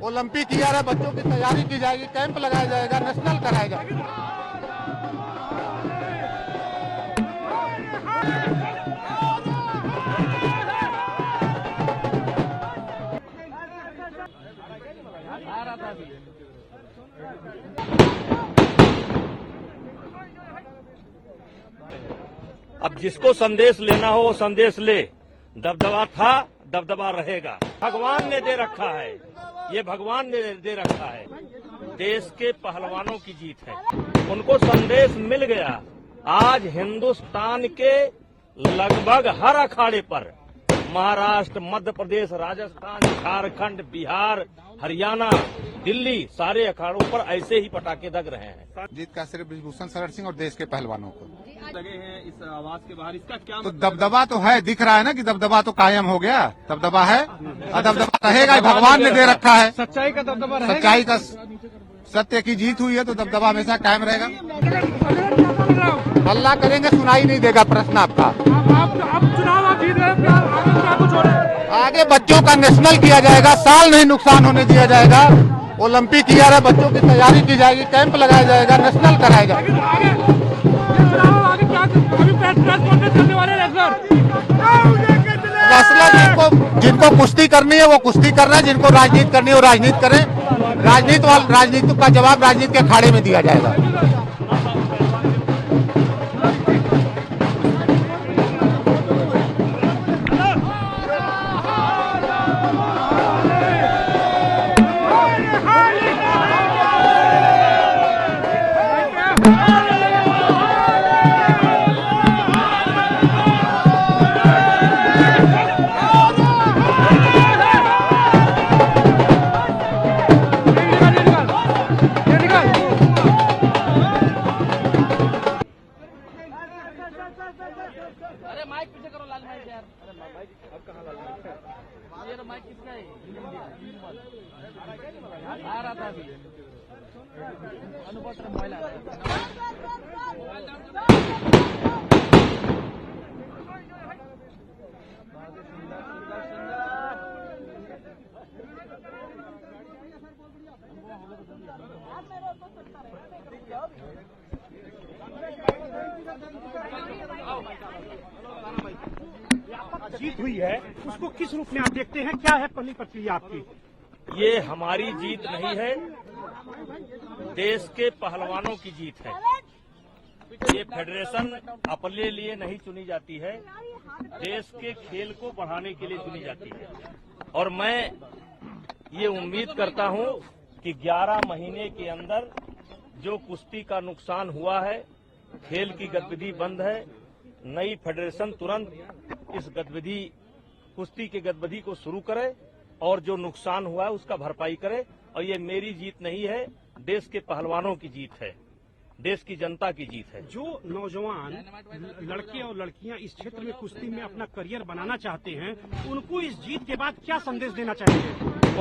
Olympic year है, बच्चों की तैयारी की जाएगी, कैंप लगाया जाएगा, नेशनल कराया जाएगा। अब जिसको संदेश लेना हो वो संदेश ले। दबदबा था, दबदबा रहेगा। भगवान ने दे रखा है, ये भगवान ने दे रखा है। देश के पहलवानों की जीत है, उनको संदेश मिल गया। आज हिंदुस्तान के लगभग हर अखाड़े पर महाराष्ट्र, मध्य प्रदेश, राजस्थान, झारखंड, बिहार, हरियाणा, दिल्ली, सारे अखाड़ों पर ऐसे ही पटाखे दग रहे हैं। जीत का श्रेय बृजभूषण शरण सिंह और देश के पहलवानों को लगे हैं इस आवाज के बाहर। इसका क्या तो दबदबा तो है, दिख रहा है ना कि दबदबा तो कायम हो गया। दबदबा है और दबदबा रहेगा, भगवान ने दे रखा है। सच्चाई का दबदबा रहेगा। सच्चाई का, सत्य की जीत हुई है तो दबदबा हमेशा कायम रहेगा। हल्ला करेंगे, सुनाई नहीं देगा प्रश्न आपका। आप चुनाव आप जीत रहे हैं, आगे कुछ हो रहा है। आगे बच्चों का नेशनल किया जाएगा, साल नहीं नुकसान होने दिया जाएगा। ओलंपिक ईयर है, बच्चों की तैयारी की जाएगी, कैंप लगाया जाएगा, नेशनल कराया जाएगा। रेसलर जिनको कुश्ती करनी है वो कुश्ती कर रहे हैं, जिनको राजनीति करनी है वो राजनीति करें। राजनीति का जवाब राजनीति के अखाड़े में दिया जाएगा। अरे माइक पीछे करो, लाल माइक यार। अरे माइक अब कहाँ लाल माइक है? ये माइक किसका है? आ रहा था अभी अनुपत्र महिला। जीत हुई है, उसको किस रूप में आप देखते हैं? क्या है पहली प्रक्रिया आपकी? ये हमारी जीत नहीं है, देश के पहलवानों की जीत है। ये फेडरेशन अपने लिए नहीं चुनी जाती है, देश के खेल को बढ़ाने के लिए चुनी जाती है। और मैं ये उम्मीद करता हूं कि 11 महीने के अंदर जो कुश्ती का नुकसान हुआ है, खेल की गतिविधि बंद है, नई फेडरेशन तुरंत इस गतिविधि, कुश्ती की गतिविधि को शुरू करे और जो नुकसान हुआ है उसका भरपाई करे। और ये मेरी जीत नहीं है, देश के पहलवानों की जीत है, देश की जनता की जीत है। जो नौजवान लड़के और लड़कियां इस क्षेत्र में कुश्ती में अपना करियर बनाना चाहते हैं, उनको इस जीत के बाद क्या संदेश देना चाहेंगे?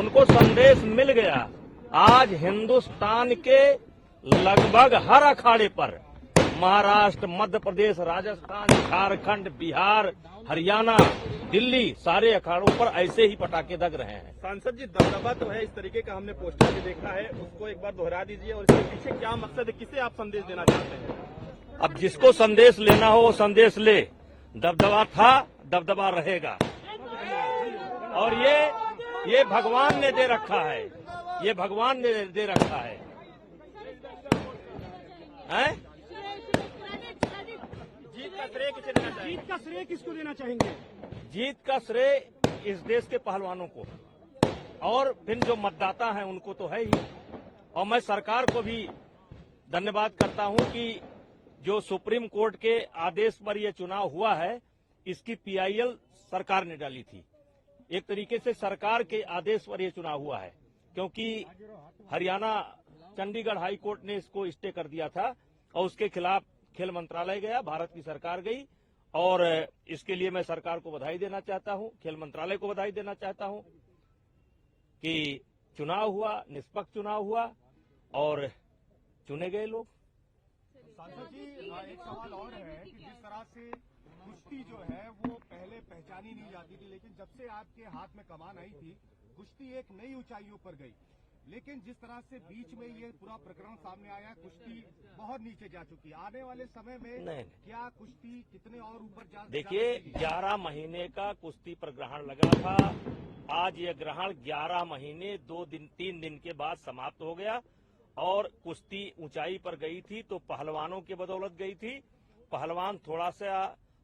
उनको संदेश मिल गया। आज हिंदुस्तान के लगभग हर अखाड़े पर महाराष्ट्र, मध्य प्रदेश, राजस्थान, झारखंड, बिहार, हरियाणा, दिल्ली, सारे अखाड़ों पर ऐसे ही पटाखे दग रहे हैं। सांसद जी, दबदबा तो है, इस तरीके का हमने पोस्टर भी देखा है, उसको एक बार दोहरा दीजिए और इसके पीछे क्या मकसद है, किसे आप संदेश देना चाहते हैं? अब जिसको संदेश लेना हो वो संदेश ले। दबदबा था, दबदबा रहेगा। और ये भगवान ने दे रखा है, ये भगवान ने दे रखा है, हैं? जीत का श्रेय किसे देना चाहिए? जीत का श्रेय किसको देना चाहेंगे? जीत का श्रेय इस देश के पहलवानों को और फिर जो मतदाता हैं उनको तो है ही। और मैं सरकार को भी धन्यवाद करता हूं कि जो सुप्रीम कोर्ट के आदेश पर यह चुनाव हुआ है, इसकी पीआईएल सरकार ने डाली थी। एक तरीके से सरकार के आदेश पर यह चुनाव हुआ है, क्योंकि हरियाणा चंडीगढ़ हाई कोर्ट ने इसको स्टे कर दिया था और उसके खिलाफ खेल मंत्रालय गया, भारत की सरकार गई। और इसके लिए मैं सरकार को बधाई देना चाहता हूं, खेल मंत्रालय को बधाई देना चाहता हूं कि चुनाव हुआ, निष्पक्ष चुनाव हुआ और चुने गए लोग। सांसद जी, एक सवाल और है कि जिस तरह से कुश्ती जो है वो पहले पहचानी नहीं जाती थी, लेकिन जब से आपके हाथ में कमान आई थी, कुश्ती एक नई ऊंचाइयों पर गई। लेकिन जिस तरह से बीच में ये पूरा प्रकरण सामने आया, कुश्ती बहुत नीचे जा चुकी है। आने वाले समय में नहीं। क्या कुश्ती कितने और ऊपर जा देखिए, 11 महीने का कुश्ती पर ग्रहण लगा था। आज ये ग्रहण 11 महीने 3 दिन के बाद समाप्त हो गया और कुश्ती ऊंचाई पर गई थी तो पहलवानों की बदौलत गई थी। पहलवान थोड़ा सा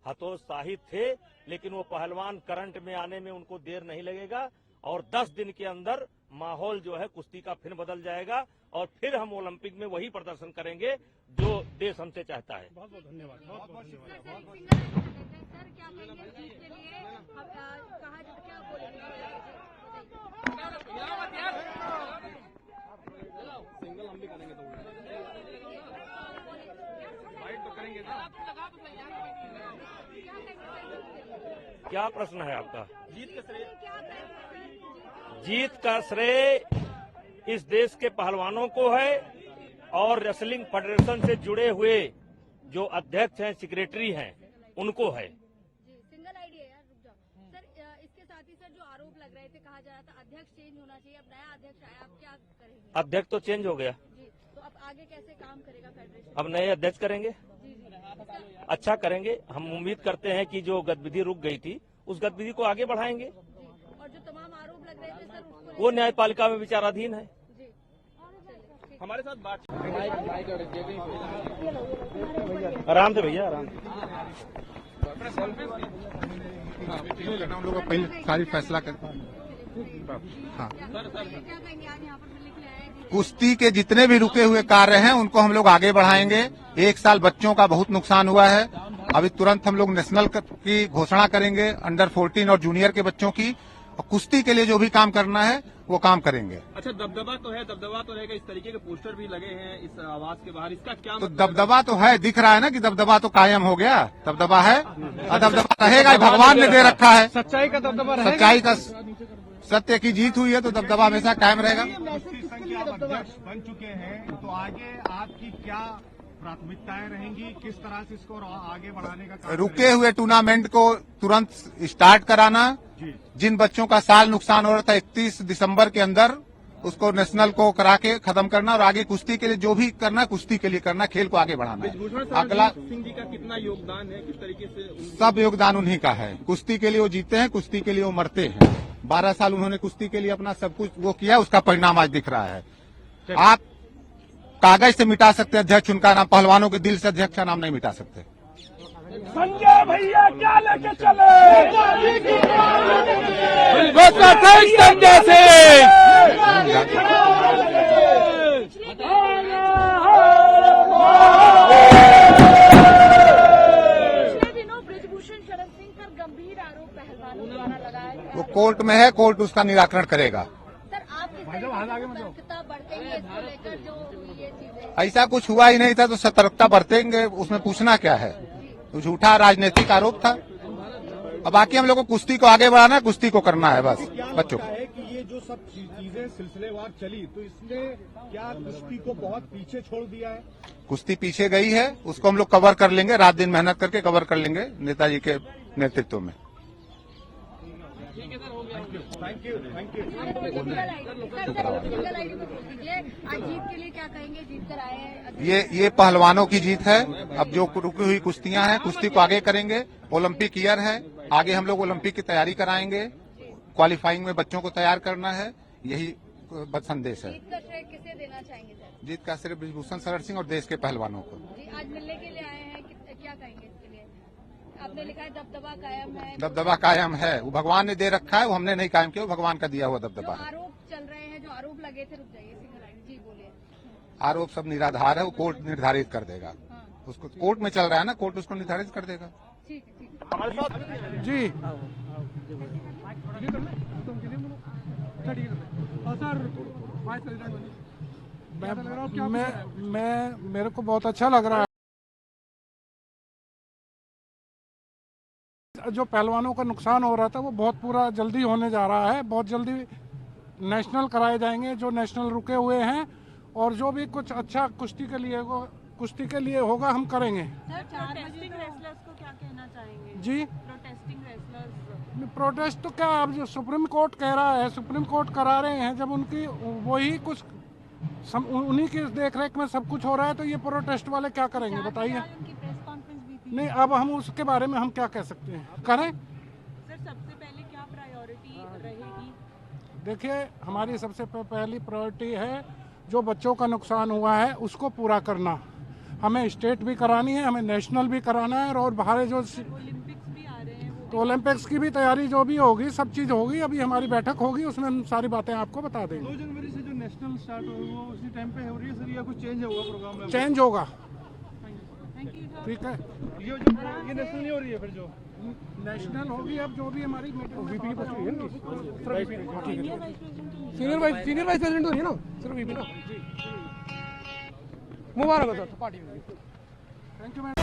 हतोत्साहित थे, लेकिन वो पहलवान करंट में आने में उनको देर नहीं लगेगा और 10 दिन के अंदर माहौल जो है कुश्ती का फिर बदल जाएगा और फिर हम ओलंपिक में वही प्रदर्शन करेंगे जो देश हमसे चाहता है। बहुत बहुत धन्यवाद। बहुत बहुत शुक्रिया। सर क्या कहेंगे जीत के लिए? कहा क्या बोलेंगे? सिंगल हम भी करेंगे तो फाइट तो करेंगे ना। क्या प्रश्न है आपका? जीत का श्रेय जीत का श्रेय इस देश के पहलवानों को है और रेसलिंग फेडरेशन से जुड़े हुए जो अध्यक्ष हैं, सेक्रेटरी हैं, उनको है। जी, सिंगल आईडी है यार, रुक जाओ सर। इसके साथ ही सर जो आरोप लग रहे थे, कहा जा रहा था अध्यक्ष चेंज होना चाहिए, अब नया अध्यक्ष आया, आप क्या करेंगे? अध्यक्ष तो चेंज हो गया, जी, तो अब आगे कैसे काम करेगा फेडरेशन? अब नए अध्यक्ष करेंगे, जी जी अच्छा करेंगे। हम उम्मीद करते हैं कि जो गतिविधि रुक गई थी उस गतिविधि को आगे बढ़ाएंगे। जी, और जो तमाम आरोप लग रहे थे सर उसको वो न्यायपालिका में विचाराधीन है। जी हमारे साथ बात आराम से भैया, आराम से। हम लोग पहले सारी फैसला करते हैं। हाँ, क्या कहेंगे? आज यहाँ पर मिलने के लिए आए हैं। कुश्ती के जितने भी रुके हुए कार्य हैं उनको हम लोग आगे बढ़ाएंगे। 1 साल बच्चों का बहुत नुकसान हुआ है, अभी तुरंत हम लोग नेशनल की घोषणा करेंगे, अंडर 14 और जूनियर के बच्चों की, और कुश्ती के लिए जो भी काम करना है वो काम करेंगे। अच्छा, दबदबा तो है, दबदबा तो रहेगा। इस तरीके के पोस्टर भी लगे हैं इस आवास के बाहर, इसका क्या तो मतलब? दबदबा तो है, दिख रहा है ना कि दबदबा तो कायम हो गया, दबदबा है और दबदबा रहेगा, भगवान ने दे रखा है। सच्चाई का दबदबा सच्चाई का, सत्य की जीत हुई है तो दबदबा हमेशा कायम रहेगा। कुश्ती संघ के आप अध्यक्ष बन चुके हैं, तो आगे आपकी क्या प्राथमिकताएं रहेंगी? किस तरह से इसको आगे बढ़ाने का काम रुके हुए टूर्नामेंट को तुरंत स्टार्ट कराना, जिन बच्चों का साल नुकसान हो रहा था 31 दिसंबर के अंदर उसको नेशनल को करा के खत्म करना और आगे कुश्ती के लिए जो भी करना कुश्ती के लिए करना, खेल को आगे बढ़ाना है। अगला सिंह जी का कितना योगदान है, किस तरीके से सब योगदान उन्हीं का है। कुश्ती के लिए वो जीते हैं, कुश्ती के लिए वो मरते हैं। 12 साल उन्होंने कुश्ती के लिए अपना सब कुछ वो किया, उसका परिणाम आज दिख रहा है। आप कागज से मिटा सकते अध्यक्ष, उनका नाम, पहलवानों के दिल से अध्यक्ष का नाम नहीं मिटा सकते। संजय भैया क्या लेके चले? संजय सिंह पिछले दिनों ब्रिजभूषण शरण सिंह पर गंभीर आरोप पहलवानों द्वारा लगाया गया। वो कोर्ट में है, कोर्ट उसका निराकरण करेगा। सर आप किस तरीके से सतर्कता बरतेंगे इसको लेकर जो ये चीजें? ऐसा कुछ हुआ ही नहीं था तो सतर्कता बरतेंगे, उसमें पूछना क्या है? तो झूठा राजनीतिक आरोप था। अब बाकी हम लोग को कुश्ती को आगे बढ़ाना है, कुश्ती को करना है बस बच्चों को। है कि ये जो सब चीजें सिलसिलेवार चली, तो इसने क्या कुश्ती को बहुत पीछे छोड़ दिया है? कुश्ती पीछे गई है, उसको हम लोग कवर कर लेंगे, रात दिन मेहनत करके कवर कर लेंगे नेताजी के नेतृत्व में। Thank you. सिंगल आईडी को बोल दीजिए, आज जीत के लिए क्या कहेंगे? जीत कर आए हैं। ये पहलवानों की जीत है। अब जो रुकी हुई कुश्तियां हैं, कुश्ती को आगे करेंगे। ओलंपिक ईयर है, आगे हम लोग ओलंपिक की तैयारी कराएंगे। क्वालिफाइंग में बच्चों को तैयार करना है, यही संदेश है। जीत का श्रेय किसे देना चाहेंगे सर? जीत का श्रेय ब्रिजभूषण शरण सिंह और देश के पहलवानों को। जी, आज मिलने के लिए आए हैं, क्या कहेंगे इसके लिए? आपने लिखा है दबदबा कायम है। दबदबा कायम है, वो भगवान ने दे रखा है, वो हमने नहीं कायम किया, वो भगवान का दिया हुआ दबदबा जो है। आरोप चल रहे हैं, जो आरोप लगे थे, रुक जाइए सिंगल आईडी जी बोलिए। आरोप सब निराधार है, वो कोर्ट निर्धारित कर देगा। उसको कोर्ट में चल रहा है ना, कोर्ट उसको निर्धारित कर देगा। ठीक है। जी सर, मेरे को बहुत अच्छा लग रहा है। जो पहलवानों का नुकसान हो रहा था वो बहुत पूरा जल्दी होने जा रहा है। बहुत जल्दी नेशनल कराए जाएंगे, जो नेशनल रुके हुए हैं, और जो भी कुछ अच्छा कुश्ती के लिए होगा हम करेंगे। सर, प्रोटेस्टिंग रेसलर्स को क्या कहना चाहेंगे? जी, प्रोटेस्टिंग रेसलर्स प्रोटेस्ट तो क्या, अब जो सुप्रीम कोर्ट कह रहा है, सुप्रीम कोर्ट करा रहे हैं, जब उनकी वही कुछ उन्हीं की देख रेख में सब कुछ हो रहा है, तो ये प्रोटेस्ट वाले क्या करेंगे बताइए। उनकी प्रेस कॉन्फ्रेंस भी थी। नहीं, अब हम उसके बारे में हम क्या कह सकते हैं, करें। सर सबसे पहले क्या प्रायोरिटी रहेगी? देखिए, हमारी सबसे पहली प्रायोरिटी है जो बच्चों का नुकसान हुआ है उसको पूरा करना। हमें स्टेट भी करानी है, हमें नेशनल भी कराना है, और बाहर जो ओलंपिक्स भी आ रहे हैं, वो तो ओलंपिक्स की भी तैयारी जो भी होगी, सब चीज़ होगी। अभी हमारी बैठक होगी, उसमें हम सारी बातें आपको बता देंगे। 2 जनवरी से जो नेशनल स्टार्ट हो वो उसी टाइम पे हो रही है सर, या कुछ चेंज होगा प्रोग्राम में? चेंज होगा, थैंक यू सर। ठीक है। ये नेशनल नहीं हो रही है फिर जो नेशनल होगी, अब जो भी हमारी मीटिंग सीनियर वाइस प्रेसिडेंट हो रही है ना सर, वीपी ना। मुबारक हो सर पार्टी में। Thank you madam.